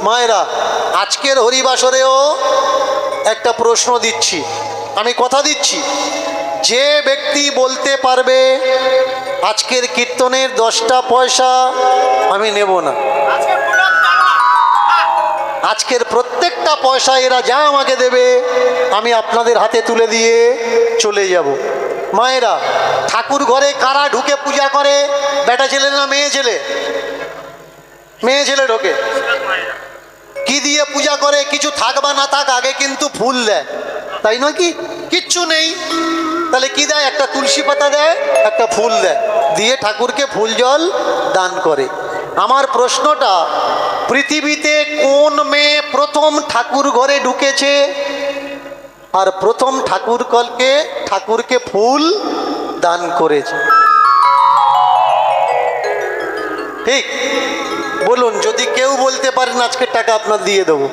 মায়েরা, আজকের হরিবাসরেও একটা প্রশ্ন দিচ্ছি, আমি কথা দিচ্ছি, যে ব্যক্তি বলতে পারবে আজকের কীর্তনের 10টা পয়সা আমি নেব না, আজকের প্রত্যেকটা পয়সা এরা যা আমাকে দেবে আমি আপনাদের হাতে তুলে দিয়ে চলে যাব। মায়েরা, ঠাকুর ঘরে কারা ঢুকে পূজা করে? বেটা ছেলে না মেয়ে ছেলে? মেয়ে ছেলে ঢোকে। কি দিয়ে পূজা করে? কিছু থাক বা না থাক, আগে কিন্তু ফুল দেয়, তাই নয় কি? কিচ্ছু নেই, তাহলে কি দেয়? একটা তুলসী পাতা দেয়, একটা ফুল দেয়, দিয়ে ঠাকুরকে ফুল জল দান করে। আমার প্রশ্নটা, পৃথিবীতে কোন মেয়ে প্রথম ঠাকুর ঘরে ঢুকেছে আর প্রথম ঠাকুরকে ফুল দান করেছে? ঠিক বলুন, যদি কেউ বলতে পারেন আজকের টাকা আপনার দিয়ে দেবো।